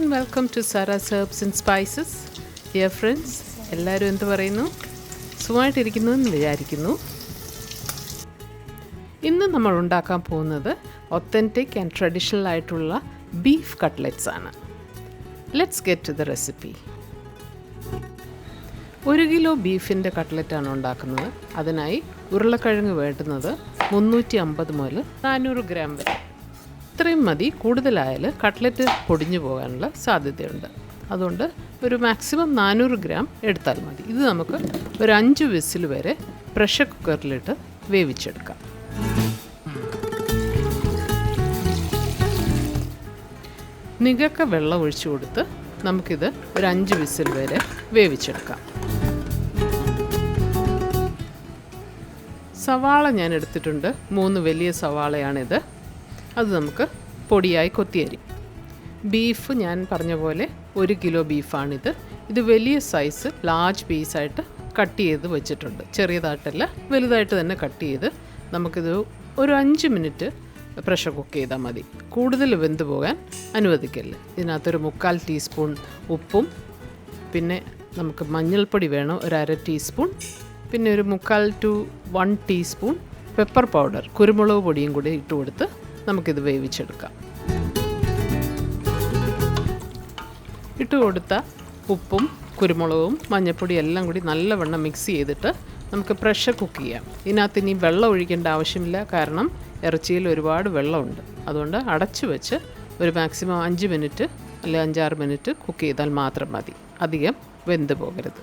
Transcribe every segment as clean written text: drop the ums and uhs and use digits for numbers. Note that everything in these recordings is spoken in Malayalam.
and welcome to Sarah's Herbs and Spices. Dear friends, എല്ലാവരും എന്ത് പറയുന്നു? സുഖമായിട്ടിരിക്കുന്നു എന്ന് വിചാരിക്കുന്നു. ഇന്ന് നമ്മൾ ഉണ്ടാക്കാൻ പോകുന്നത് ഒത്തൻറ്റിക് ആൻഡ് ട്രഡീഷണൽ ആയിട്ടുള്ള ബീഫ് കട്ട്ലറ്റ്സ് ആണ്. Let's get to the recipe. 1 kilo ബീഫിൻ്റെ കട്ട്ലറ്റാണ് ഉണ്ടാക്കുന്നത്. അതിനായി ഉരുളക്കിഴങ്ങ് വേണ്ടുന്നത് 350 മുതൽ 400 ഗ്രാം വരെ. ഇത്രയും മതി. കൂടുതലായാൽ കട്ട്ലറ്റ് പൊടിഞ്ഞു പോകാനുള്ള സാധ്യതയുണ്ട്. അതുകൊണ്ട് ഒരു മാക്സിമം 400 ഗ്രാം എടുത്താൽ മതി. ഇത് നമുക്ക് ഒരു 5 വിസിൽ വരെ പ്രഷർ കുക്കറിലിട്ട് വേവിച്ചെടുക്കാം. നികക്ക വെള്ളം ഒഴിച്ചു കൊടുത്ത് നമുക്കിത് ഒരു 5 വിസിൽ വരെ വേവിച്ചെടുക്കാം. സവാള ഞാൻ എടുത്തിട്ടുണ്ട്. 3 വലിയ സവാളയാണിത്. അത് നമുക്ക് പൊടിയായി കൊത്തിയരി. ബീഫ് ഞാൻ പറഞ്ഞ പോലെ 1 കിലോ ബീഫാണിത്. ഇത് വലിയ സൈസ് ലാർജ് പീസായിട്ട് കട്ട് ചെയ്ത് വെച്ചിട്ടുണ്ട്. ചെറിയതായിട്ടല്ല, വലുതായിട്ട് തന്നെ കട്ട് ചെയ്ത് നമുക്കിത് ഒരു 5 മിനിറ്റ് പ്രഷർ കുക്ക് ചെയ്താൽ മതി. കൂടുതൽ വെന്ത് പോകാൻ അനുവദിക്കല്ലേ. ഇതിനകത്തൊരു 3/4 ടീസ്പൂൺ ഉപ്പും, പിന്നെ നമുക്ക് മഞ്ഞൾപ്പൊടി വേണം ഒരു 1/2 ടീസ്പൂൺ, പിന്നെ ഒരു 3/4 to 1 ടീസ്പൂൺ പെപ്പർ പൗഡർ, കുരുമുളക് പൊടിയും കൂടി ഇട്ട് കൊടുത്ത് നമുക്കിത് വേവിച്ചെടുക്കാം. ഇട്ട് കൊടുത്ത ഉപ്പും കുരുമുളകും മഞ്ഞൾപ്പൊടി എല്ലാം കൂടി നല്ലവണ്ണം മിക്സ് ചെയ്തിട്ട് നമുക്ക് പ്രഷർ കുക്ക് ചെയ്യാം. ഇതിനകത്ത് ഇനി വെള്ളം ഒഴിക്കേണ്ട ആവശ്യമില്ല, കാരണം ഇറച്ചിയിൽ ഒരുപാട് വെള്ളമുണ്ട്. അതുകൊണ്ട് അടച്ചു വെച്ച് ഒരു മാക്സിമം 5 മിനിറ്റ് അല്ലെങ്കിൽ 5-6 മിനിറ്റ് കുക്ക് ചെയ്താൽ മാത്രം മതി. അധികം വെന്ത് പോകരുത്.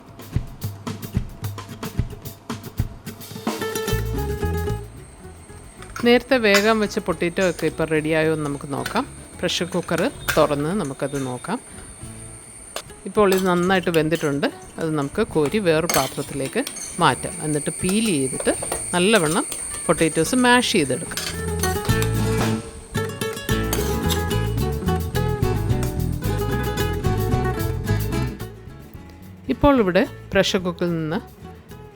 നേരത്തെ വേഗം വെച്ച പൊട്ടറ്റോ ഒക്കെ ഇപ്പോൾ റെഡിയായോ എന്ന് നമുക്ക് നോക്കാം. പ്രഷർ കുക്കർ തുറന്ന് നമുക്കത് നോക്കാം. ഇപ്പോൾ ഇത് നന്നായിട്ട് വെന്തിട്ടുണ്ട്. അത് നമുക്ക് കോരി വേറൊരു പാത്രത്തിലേക്ക് മാറ്റാം. എന്നിട്ട് പീൽ ചെയ്തിട്ട് നല്ലവണ്ണം പൊട്ടറ്റോസ് മാഷ് ചെയ്തെടുക്കാം. ഇപ്പോൾ ഇവിടെ പ്രഷർ കുക്കറിൽ നിന്ന്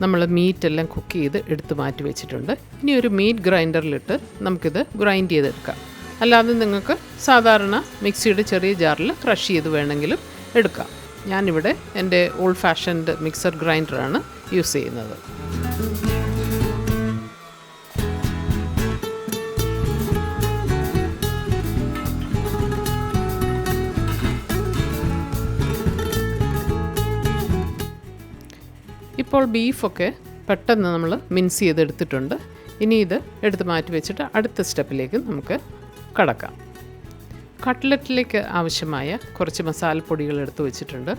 നമ്മൾ മീറ്റെല്ലാം കുക്ക് ചെയ്ത് എടുത്ത് മാറ്റി വെച്ചിട്ടുണ്ട്. ഇനി ഒരു മീറ്റ് ഗ്രൈൻഡറിലിട്ട് നമുക്കിത് ഗ്രൈൻഡ് ചെയ്തെടുക്കാം. അല്ലാതെ നിങ്ങൾക്ക് സാധാരണ മിക്സിയുടെ ചെറിയ ജാറിൽ ക്രഷ് ചെയ്ത് വേണമെങ്കിലും എടുക്കാം. ഞാനിവിടെ എൻ്റെ ഓൾഡ് ഫാഷൻഡ് മിക്സർ ഗ്രൈൻഡറാണ് യൂസ് ചെയ്യുന്നത്. ഇപ്പോൾ ബീഫൊക്കെ പെട്ടെന്ന് നമ്മൾ മിൻസ് ചെയ്തെടുത്തിട്ടുണ്ട്. ഇനി ഇത് എടുത്ത് മാറ്റി വെച്ചിട്ട് അടുത്ത സ്റ്റെപ്പിലേക്ക് നമുക്ക് കടക്കാം. കട്ട്ലറ്റിലേക്ക് ആവശ്യമായ കുറച്ച് മസാലപ്പൊടികൾ എടുത്ത് വെച്ചിട്ടുണ്ട്.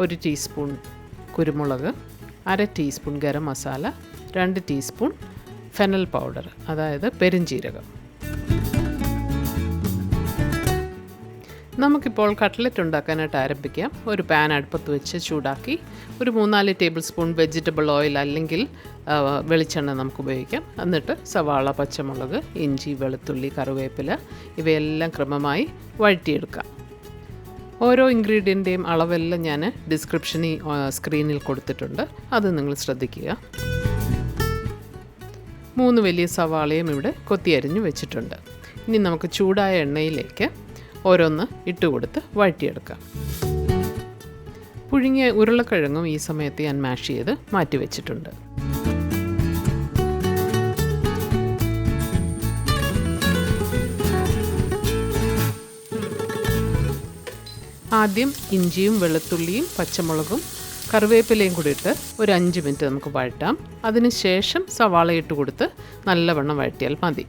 1 ടീസ്പൂൺ കുരുമുളക്, 1/2 teaspoon garam masala, 2 teaspoon fennel powder, അതായത് പെരുംജീരകം. നമുക്കിപ്പോൾ കട്ട്ലറ്റ് ഉണ്ടാക്കാനായിട്ട് ആരംഭിക്കാം. ഒരു പാൻ അടുപ്പത്ത് വെച്ച് ചൂടാക്കി ഒരു 3-4 ടേബിൾ സ്പൂൺ വെജിറ്റബിൾ ഓയിൽ അല്ലെങ്കിൽ വെളിച്ചെണ്ണ നമുക്ക് ഉപയോഗിക്കാം. എന്നിട്ട് സവാള, പച്ചമുളക്, ഇഞ്ചി, വെളുത്തുള്ളി, കറിവേപ്പില ഇവയെല്ലാം ക്രമമായി വഴറ്റിയെടുക്കാം. ഓരോ ഇൻഗ്രീഡിയൻ്റെയും അളവെല്ലാം ഞാൻ സ്ക്രീനിൽ കൊടുത്തിട്ടുണ്ട്. അത് നിങ്ങൾ ശ്രദ്ധിക്കുക. 3 വലിയ സവാളയും ഇവിടെ കൊത്തിയരിഞ്ഞ് വെച്ചിട്ടുണ്ട്. ഇനി നമുക്ക് ചൂടായ എണ്ണയിലേക്ക് ഓരോന്ന് ഇട്ട് കൊടുത്ത് വഴറ്റിയെടുക്കാം. പുഴുങ്ങിയ ഉരുളക്കിഴങ്ങും ഈ സമയത്ത് ഞാൻ മാഷ് ചെയ്ത് മാറ്റി വെച്ചിട്ടുണ്ട്. ആദ്യം ഇഞ്ചിയും വെളുത്തുള്ളിയും പച്ചമുളകും കറിവേപ്പിലയും കൂടി ഇട്ട് ഒരു 5 മിനിറ്റ് നമുക്ക് വഴറ്റാം. അതിന് ശേഷം സവാള ഇട്ട് കൊടുത്ത് നല്ലവണ്ണം വഴറ്റിയാൽ മതി.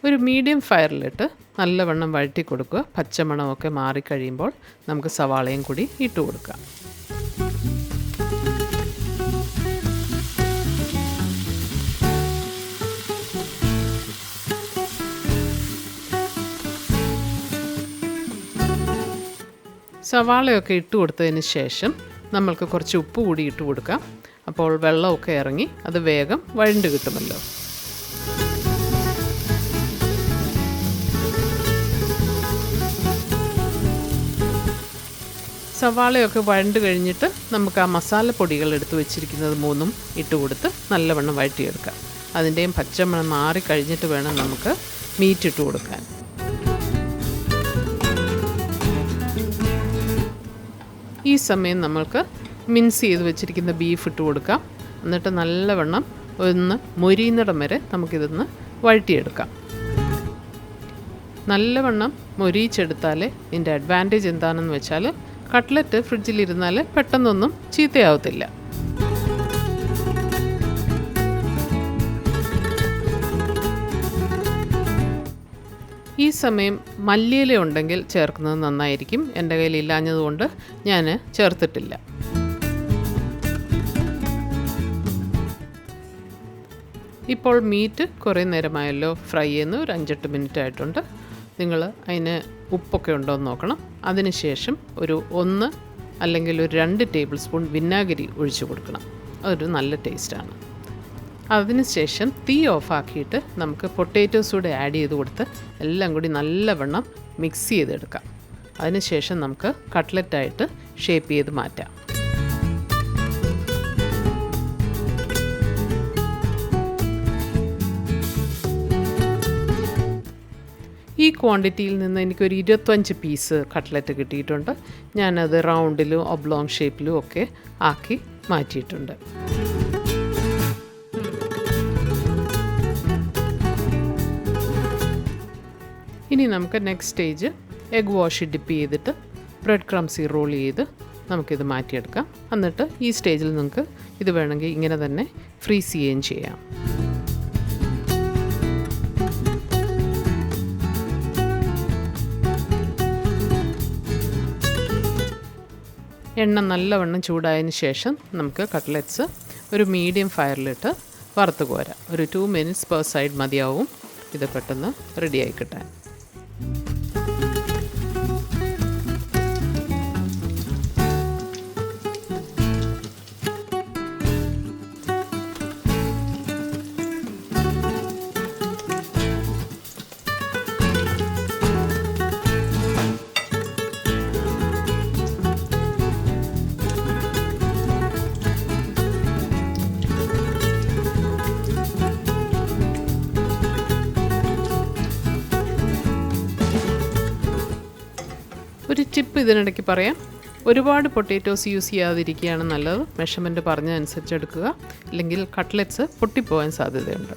ഒരു മീഡിയം ഫയറിലിട്ട് നല്ലവണ്ണം വഴറ്റി കൊടുക്കുക. പച്ചമണമൊക്കെ മാറിക്കഴിയുമ്പോൾ നമുക്ക് സവാളയും കൂടി ഇട്ട് കൊടുക്കാം. സവാളയൊക്കെ ഇട്ട് കൊടുത്തതിന് ശേഷം നമ്മൾക്ക് കുറച്ച് ഉപ്പ് കൂടി ഇട്ട് കൊടുക്കാം. അപ്പോൾ വെള്ളമൊക്കെ ഇറങ്ങി അത് വേഗം വഴണ്ട് കിട്ടുമല്ലോ. സവാളയൊക്കെ വഴണ്ട് കഴിഞ്ഞിട്ട് നമുക്ക് ആ മസാലപ്പൊടികൾ എടുത്ത് വെച്ചിരിക്കുന്നത് മൂന്നും ഇട്ട് കൊടുത്ത് നല്ലവണ്ണം വഴറ്റിയെടുക്കാം. അതിൻ്റെയും പച്ചമണം മാറിക്കഴിഞ്ഞിട്ട് വേണം നമുക്ക് മീറ്റ് ഇട്ട് കൊടുക്കാൻ. ഈ സമയം നമ്മൾക്ക് മിൻസ് ചെയ്ത് വെച്ചിരിക്കുന്ന ബീഫ് ഇട്ട് കൊടുക്കാം. എന്നിട്ട് നല്ലവണ്ണം ഒന്ന് മൊരിയുന്നിടം വരെ നമുക്കിതൊന്ന് വഴറ്റിയെടുക്കാം. നല്ലവണ്ണം മൊരിയിച്ചെടുത്താലേ ഇതിൻ്റെ അഡ്വാൻറ്റേജ് എന്താണെന്ന് വെച്ചാൽ കട്ട്ലറ്റ് ഫ്രിഡ്ജിലിരുന്നാൽ പെട്ടെന്നൊന്നും ചീത്തയാവത്തില്ല. ഈ സമയം മല്ലിയില ഉണ്ടെങ്കിൽ ചേർക്കുന്നത് നന്നായിരിക്കും. എൻ്റെ കയ്യിൽ ഇല്ലാഞ്ഞതുകൊണ്ട് ഞാൻ ചേർത്തിട്ടില്ല. ഇപ്പോൾ മീറ്റ് കുറേ നേരമായല്ലോ ഫ്രൈ ചെയ്യുന്ന ഒരു 5-8 മിനിറ്റ് ആയിട്ടുണ്ട്. നിങ്ങൾ അതിന് ഉപ്പൊക്കെ ഉണ്ടോ എന്ന് നോക്കണം. അതിനുശേഷം ഒരു 1 അല്ലെങ്കിൽ ഒരു 2 ടേബിൾ സ്പൂൺ വിനാഗിരി ഒഴിച്ചു കൊടുക്കണം. അതൊരു നല്ല ടേസ്റ്റാണ്. അതിനുശേഷം തീ ഓഫാക്കിയിട്ട് നമുക്ക് പൊട്ടാറ്റോസ് കൂടെ ആഡ് ചെയ്ത് കൊടുത്ത് എല്ലാം കൂടി നല്ലവണ്ണം മിക്സ് ചെയ്തെടുക്കാം. അതിനുശേഷം നമുക്ക് കട്ട്ലറ്റായിട്ട് ഷേപ്പ് ചെയ്ത് മാറ്റാം. ഈ ക്വാണ്ടിറ്റിയിൽ നിന്ന് എനിക്കൊരു 25 പീസ് കട്ട്ലറ്റ് കിട്ടിയിട്ടുണ്ട്. ഞാനത് റൗണ്ടിലും ഒബ്ലോങ് ഷേപ്പിലും ഒക്കെ ആക്കി മാറ്റിയിട്ടുണ്ട്. ഇനി നമുക്ക് next stage egg wash dip ചെയ്തിട്ട് ബ്രെഡ് ക്രംസി റോൾ ചെയ്ത് നമുക്കിത് മാറ്റിയെടുക്കാം. എന്നിട്ട് ഈ സ്റ്റേജിൽ നിങ്ങൾക്ക് ഇത് വേണമെങ്കിൽ ഇങ്ങനെ തന്നെ ഫ്രീസ് ചെയ്യുകയും ചെയ്യാം. എണ്ണ നല്ലവണ്ണം ചൂടായതിന് ശേഷം നമുക്ക് കട്ട്ലറ്റ്സ് ഒരു മീഡിയം ഫയറിലിട്ട് വറുത്ത് കോരാം. ഒരു 2 മിനിറ്റ്സ് പെർ സൈഡ് മതിയാവും ഇത് പെട്ടെന്ന് റെഡിയായി കിട്ടാൻ. ഒരു ടിപ്പ് ഇതിനിടയ്ക്ക് പറയാം. ഒരുപാട് പൊട്ടാറ്റോസ് യൂസ് ചെയ്യാതിരിക്കുകയാണ് നല്ലത്. മെഷർമെൻറ്റ് പറഞ്ഞതനുസരിച്ച് എടുക്കുക, അല്ലെങ്കിൽ കട്ട്ലറ്റ്സ് പൊട്ടിപ്പോകാൻ സാധ്യതയുണ്ട്.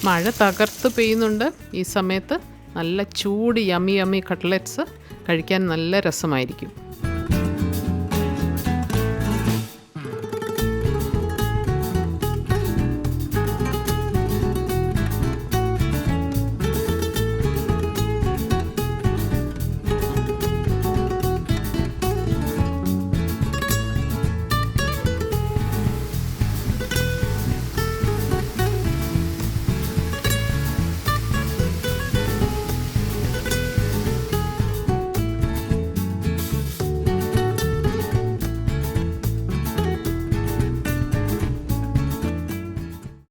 മഴ തകർത്ത് പെയ്യുന്നുണ്ട്. ഈ സമയത്ത് നല്ല ചൂട് യമ്മി കട്ട്ലറ്റ്സ് കഴിക്കാൻ നല്ല രസമായിരിക്കും.